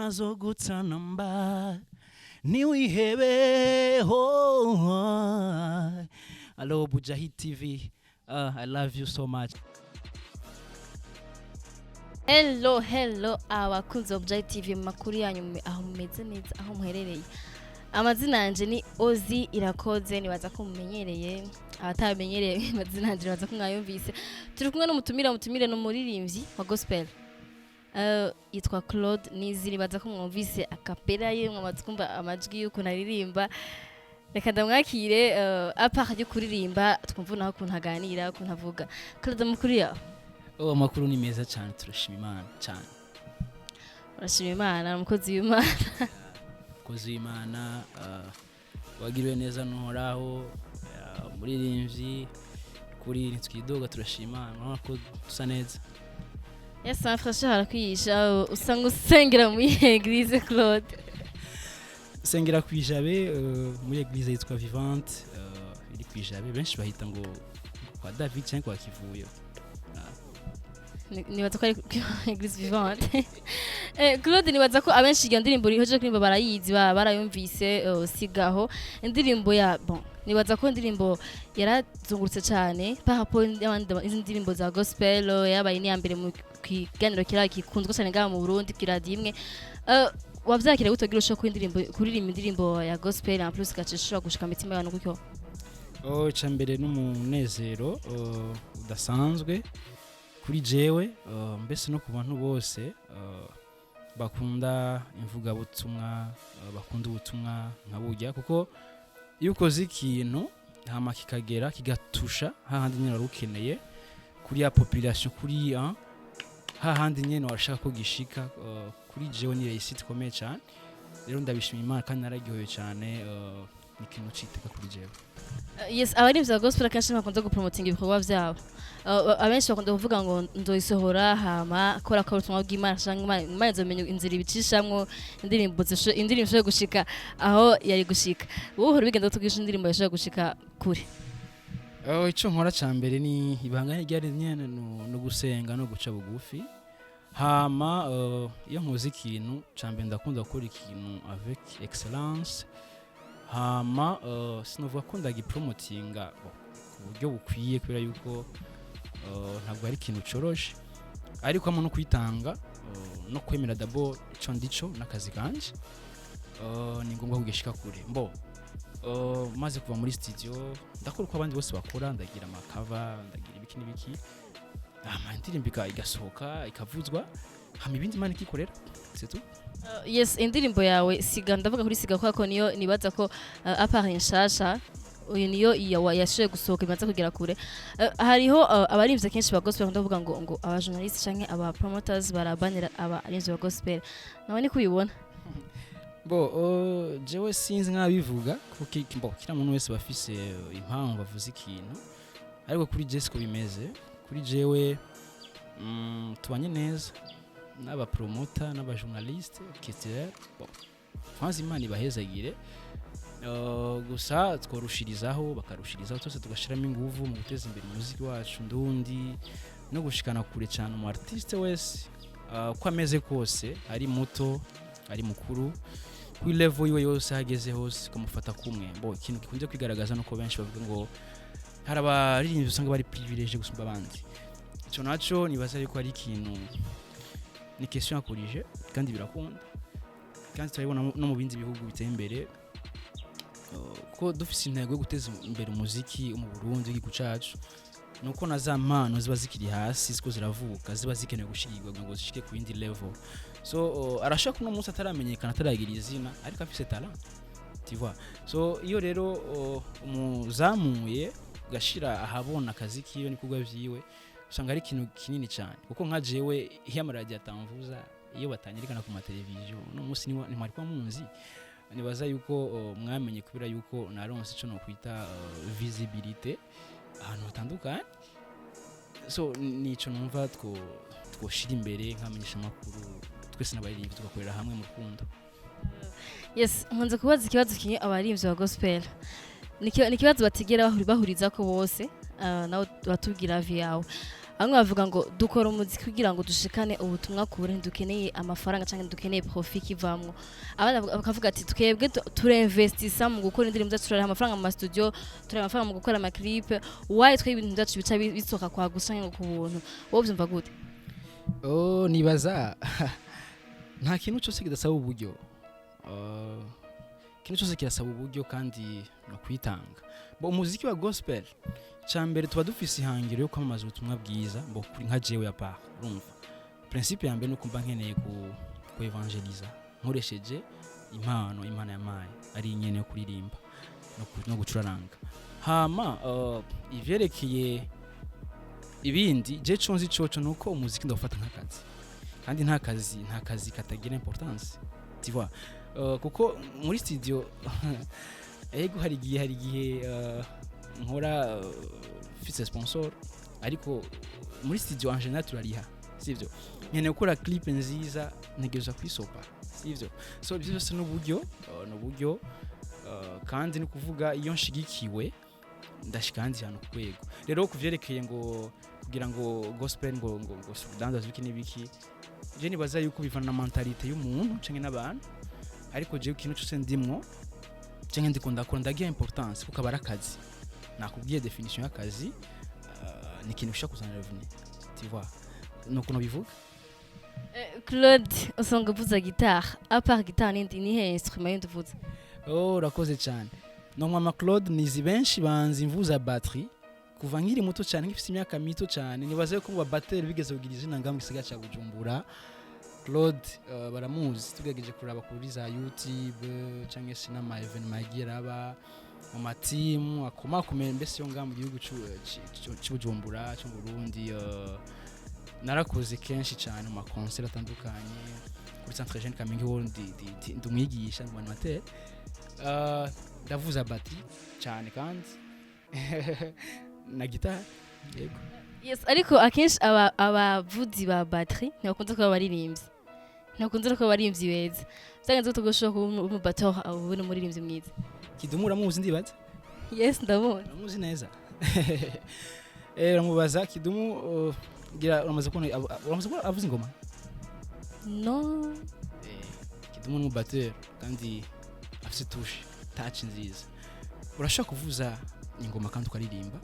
nazo gutana mba niwihebe oh. Hello Bujahid TV, I love you so much. Hello abakunzi ba Bujahid TV makuru yanyu aho mumeze neza aho muherereye. Amazina yanje ni Ozi Irakoze nibaza ko mumenyereye abatamenyereye amazina yanje nibaza ko mwayumvise. Turi kumwe n'umutumire no muririmvyi wa gospel. Yitwa Claude Niziri baza ko mwumvise akapera ye mwamaze kumva amajwi yuko naririmba. Reka ndamwakire apart yo kuririmba twumva naho kuntu aganira kuntu avuga. Claude mukuru yawe. Amakuru ni meza cyane turashima Imana cyane. Urashima Imana umukozi w'Imana. Umukozi w'Imana wagiriwe neza n'uhoraho muririmvyi kuri nitwidoga turashima Imana ko dusa neza. Yes, frère harakwisha usanga usengera muri église Claude. Sengera kwijabe muri église yitwa Vivante iri kwijabe benshi bahita ngo kwa David cyangwa kwa Kivuyo. Nibaza ko ari église Vivante. Claude nibaza ko abenshi iyo ndirimbo rihoje kuririmba barayizi barayumvise sigaho indirimbo ya bon nibaza ko indirimbo yarazungurutse cyane par rapport y'abandi indirimbo za gospel yabaye ni yambere mu kiganiro kikunzwe cyane ngaha mu Burundi kiradi imwe wavyakire gutogira usho ku indirimbo kuririmba indirimbo ya gospel en plus gacishura gushika mitima y'abantu gutyo. Cyambere n'umunezero udasanzwe kuri jewe mbese no ku bantu bose bakunda imvuga butumwa bakunda ubutumwa nkabujya kuko iyo ukoze ikintu hama kikagera kigatusha hahandi nyine warukeneye kuri ya population kuri hahandi nyine warashaka ko gishika kuri jewe ni réussite ikomeye cyane rero ndabishima Imana kandi nararyohewe cyane ikintu citeka kuri jewe. Yes, abarimvyi ba gospel akenshi bakunze gupromoting ibikorwa vyabo. Abenshi bakunda kuvuga ngo ndoyisohora hama kora ko ubutumwa bw'Imana cyangwa Imana izomenya inzira ibicishamwo indirimbo zo gushika aho yari gushika. Wowe uhora bigenda tugisha indirimbo yashaka gushika kuri. Ico nkora cyambere ni ibanga ryari nyene no gusenga no guca bugufi. Hama iyo nkoze ikintu cyambere ndakunda gukora ikintu avec excellence. Hama sinovuga ko ndagipromotinga ku buryo bukwiye kubera yuko ntabwo ari ikintu coroshe ariko amwe no kwitanga no kwemera d'abord ico ndico nakazi kanje ni ngombwa kugishika kure mbo maze kuva muri studio ndakora uko abandi bose bakora ndagira amakava ndagira ibiki n'ibiki indirimbo igasohoka ikavuzwa hama ibindi Imana ikikorera c'est tout. Yes, indirimbo yawe siga ndavuga kuri siga kwako niyo nibaza ko apart nshasha uyu niyo yashoye gusohoka imaze kugera kure. Hariho abarimvye kenshi ba gospel ndavuga ngo aba journalist canke aba promoters barabanira abarimvye ba gospel nawe ni kuyibona. Jewe sinzi nkabivuga kuko kira muntu wese bafise impamvu bavuze ikintu ariko kuri Jesco bimeze kuri jewe tubanye neza n'aba promoter n'aba journaliste etc. Franzi Imana ibahezagire gusa tworushirizaho bakarushirizaho twese tugashiramo inguvu mu guteza imbere umuziki wacu ndundi no gushikana kure cyane mu artiste wese ko ameze kose ari muto ari mukuru kuri level yiwe yose hageze hose kumufata kumwe ikintu gikunze kwigaragaza nuko benshi bavuga ngo hari abaririmbyi usanga bari privilege gusumba abandi ico naco nibaza yuko ari ikintu ni question akurije kandi birakunda kandi turabibona no mu bindi bihugu biteye imbere ko dufise intego yo guteza imbere umuziki mu Burundi igihugu cacu nuko na za mpano ziba zikiri hasi siko ziravuka ziba zikenewe gushigirwa ngo zishike ku yindi level so arashaka kuno munsi ataramenyekana ataragira izina ariko afise talent tu vois so iyo rero umuzamuye gashira ahabona akazi kiyo nikugwa vyiwe usanga ari ikintu kinini cyane kuko nka jewe yamaradiyo atamvuza iyo batanyirikana ku mateleviziyo no munsi ni mwari kwa munzi nibaza yuko mwamenye kubera yuko naronse ico no kwita visibility ahantu hatandukanye so nico numva twoshira imbere nkamenyesha makuru twese n'abaririmbyi tugakorera hamwe mu rukundo. Yes, nkunze kubaza ikibazo kinye abaririmbyi ba gospel nikibazo batigera bahuriza ko bose nawe batubwira avi yawe bamwe bavuga ngo dukora umuziki kugira ngo dushikane ubutumwa kure ndukeneye amafaranga cyangwa dukeneye profit kivamwo abandi bakavuga ati twebwe turinvestisa mu gukora indirimbo zacu turara amafaranga mu studio turara amafaranga mu gukora ama clip why twe ibintu byacu bica bisoka kwa gusa ngo ku buntu wowe byumva gute nibaza nta kintu cyose kidasaba uburyo ikintu cyose kirasaba uburyo kandi no kwitanga umuziki wa gospel cyambere tuba dufise ihangiro yo kwamamaza ubutumwa bwiza kuri nka jewe ya part urumva principe ya mbere nuko mba nkeneye ku evangeliza nkoresheje impano yamaye ari nyene yo kuririmba no gucuraranga hama ivyerekeye ibindi je conzi coco nuko umuziki ndawufata nk'akazi kandi nta kazi katagira importance tu vois kuko muri studio ego hari igihe nkora fise sponsor ariko muri studio en general turariha sivyo nyene gukora clip nziza ntegereje kwisopa sivyo so ibyo byose n'uburyo kandi ni kuvuga iyo nshigikiwe ndashikandi hano kwego rero kuvyerekeye ngo kugira ngo gospel ngo dandaza biki nibiki je nibaza yuko bivana na mentalite y'umuntu canke n'abantu ariko je ikintu cyose ndimwo canke ndikunda ko ndagiye importance kuko barakazi nakubwiye definition y'akazi ni ikintu ushaka kuzana revenu tu vois nuko bivuga Claude usanga uvuza guitare à part guitare ni he instrument y'uvuza urakoze cyane no Claude nizi benshi banzi mvuza batterie kuva nkiri muto cyane ngifite imyaka mito cyane nibaze ko batterie bigeze kugira izina ngambwe isiga cya Bujumbura Claude baramuzi tugegeje kuraba kuri za YouTube cyangwa se na ma event magira aba mu matimu akomakomeye mbese yo ngamba mu gihugu cy'Ubujumbura cyo mu Burundi narakoze kenshi cyane mu concert atandukanye kuri Centre Jeune Kamenge ndi ndumwigisha mu animateur ndavuza batterie cyane kandi na guitare yego yes ariko akenshi abavuzi ba batterie ntibakunze kuba baririmbyi ntibakunze kuba baririmbyi beza byagenze gutogoshoka mu batteur abo ni muririmbyi mwiza Kidumu uramuzi ndibaza yes ndabona uramuzi neza uramubaza Kidumu gira uramaze kubona avuza ingoma no Kidumu ni batteur kandi afite touch nziza urashaka kuvuza ingoma kandi ukaririmba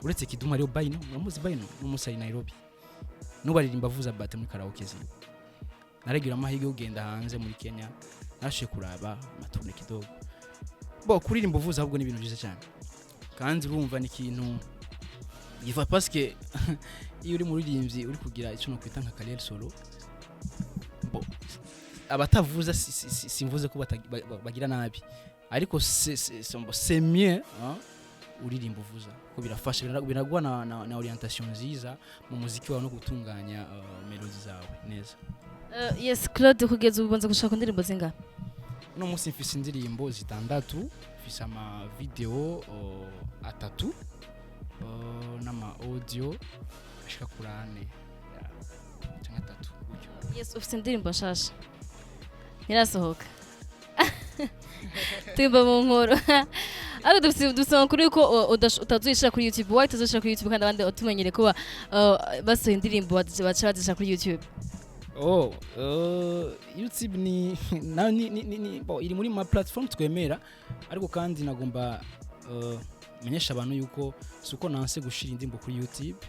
uretse Kidumu ariyo Baino uramuzi Baino n'umusari Nairobi n'ubaririmba avuza bate muri karaoke zi naregira amahirwe ugenda hanze muri Kenya nashe kuraba maturne kidogo kuririmba uvuza ahubwo ni ibintu byiza cyane kandi urumva ni ikintu gifa parce que iyo uri muririmbyi uri kugira icyo no kwita nka carrière solo abatavuza simvuze ko bagira nabi ariko c'est mieux uririmba uvuza ko birafasha biragwa na orientation nziza mu muziki wawe no gutunganya melody zawe neza yes Claude kugeza ubu banza gushaka indirimbo zinga no musi mfise indirimbo zitandatu mfise ama video atatu n'ama audio ashika kurane cyangwa atatu yes ufite indirimbo nshasha nirasohoka Timba mu nkoro ariko dufite kuri ko utazishira kuri YouTube why utazishira kuri YouTube kandi abandi utumenyere kuba basohoye indirimbo bazishira kuri YouTube YouTube ni iri muri ma platform twemera ariko kandi nagomba menyesha abantu yuko suko nanse gushira indirimbo kuri YouTube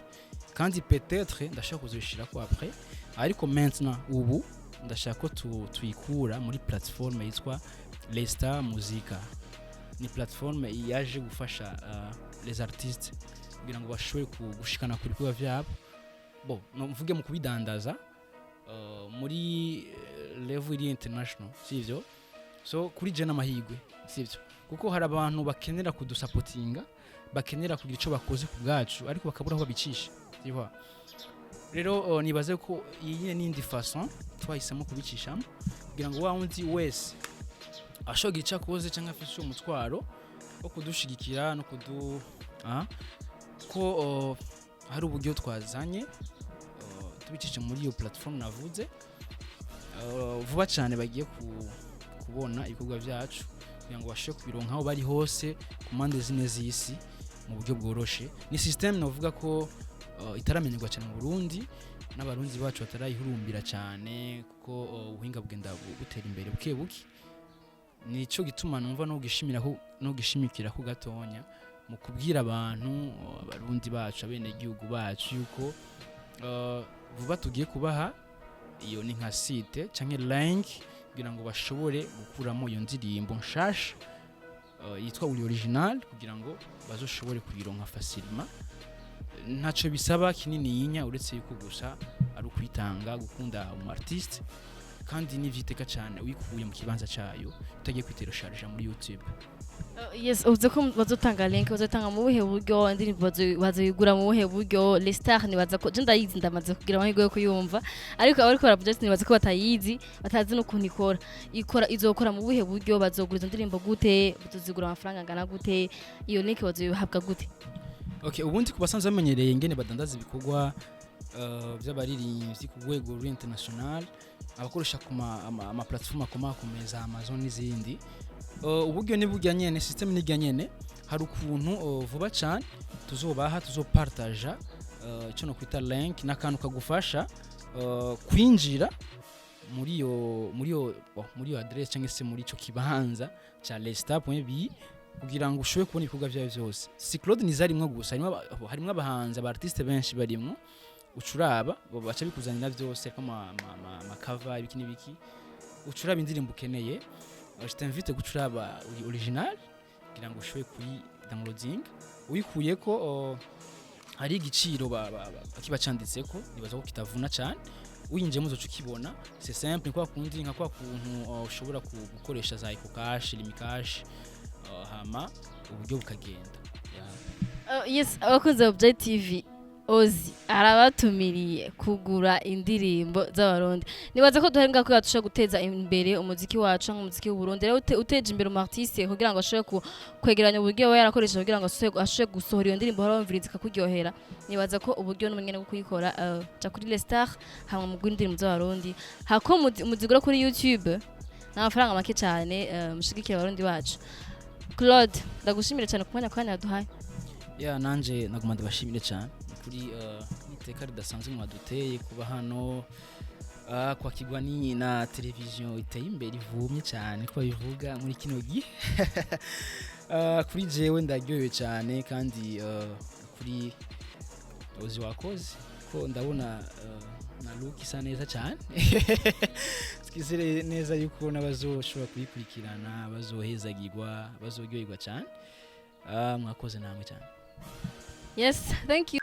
kandi peut-être ndashaka kuzishira ko après ariko maintenant ubu ndashaka ko tuyikura muri platform yitwa Lesta Muzika ni platform yaje gufasha les artistes kugira ngo bashobore gushikana kuri kuba vyabo no mvuge mu kubidandaza muri level iri international sivyo so kuri je n'amahigwe sivyo kuko hari abantu bakenera kudusupportinga bakenera kugira ico bakoze ku bwacu ariko bakabura aho babicisha sivyo rero nibaze ko iyi n'indi façon twahisemo kubicishamo kugira ngo wa wundi wese ashogira ico akoze cyangwa afite umutwaro wo kudushigikira no ko hari uburyo twazanye tubicisha muri iyo platform navuze vuba cyane bagiye kubona ibikorwa byacu kugira ngo bashe kubironka aho bari hose ku mande zine z'isi mu buryo bworoshe ni system navuga ko itaramenyerwa cyane mu Burundi n'abarundi bacu batarayihurumbira cyane kuko ubuhinga bugenda butera imbere buke buke nico gituma numva no gishimikira ku gatonya mu kubwira abantu abarundi bacu abene gihugu bacu yuko vuba tugiye kubaha iyo ni nka site canke link kugira ngo bashobore gukuramo iyo ndirimbo nshasha yitwa uri original kugira ngo bazoshobore kuyironka facilement ntaco bisaba kinini yinya uretse yuko gusa ari ukwitanga gukunda umu artiste kandi nivyiteka cyane wikuye mu kibanza cayo utagiye kwitera charge muri YouTube. Yes, uvuze ko bazotanga link bazotanga mu buhe buryo indirimbo bazoyigura mu buhe buryo les stars nibaza ko je ndayizi ndamaze kugira amahirwe yo kuyumva ariko abariko baravuga nibaza ko batayizi batazi n'ukuntu izokora mu buhe buryo bazogura izo ndirimbo gute bazozigura amafaranga angana gute iyo link bazoyihabwa gute. Okay, ubundi kubasanze bamenyereye ngene badandaza ibikorwa by'abaririmbyi ku rwego international abakoresha ku ama platform akomakomeza Amazon n'izindi uburyo ni burya nyene system ni nyene hari ukuntu vuba cyane tuzopartager cyo no kwita link nakantu kagufasha kwinjira muri yo address cyangwa se muri cyo kibanza cha lestar.bi kugira ngo ushobore kubona ibikorwa byayo byose. Si Claude nizarimwe gusa harimo abahanzi abartiste benshi barimo ucuraba baca bikuzanira byose kama cover ibiki nibiki ucuraba indirimbo ukeneye je t'invite gucuraba original kugira ngo ushobore kuyi downloading uyikuye ko hari igiciro bakiba canditseko nibaza ko kitavuna cyane uyinje muzo cukibona c'est simple kwa kundi nka kwa kuntu ushobora gukoresha za ecocash limikash hama uburyo bukagenda. Yes, abakunze Objet TV Ozi arabatumiriye kugura indirimbo z'abarundi nibaza ko duhenga ko yatusha guteza imbere umuziki wacu nk'umuziki w'u Burundi rero uteje imbere umartiste kugira ngo ashobore kwegeranya uburyo we yarakoresha kugira ngo ashobore gusohora iyo ndirimbo haramviriza kuryohera nibaza ko uburyo n'umunyene bwo kuyikora ja kuri Les Stars hamwe mu gwindirimbo z'abarundi hako muzigura kuri YouTube n'amafaranga make cyane mushigikira abarundi bacu. Claude ndagushimira cyane ku mwanya yaduhaye. Nanje naguma ndabashimire cyane kuri niteka ridasanzwe mwaduteye kuba hano kwakirwa na televiziyo iteye imbere ivumye cyane ko bivuga muri kino gihe kuri jewe ndaryohewe cyane kandi kuri Ozi wakoze ko ndabona na look isa neza cyane twizere neza yuko nabazoshobora kuyikurikirana bazohezagirwa bazoryoherwa cyane mwakoze namwe cyane. Yes, thank you.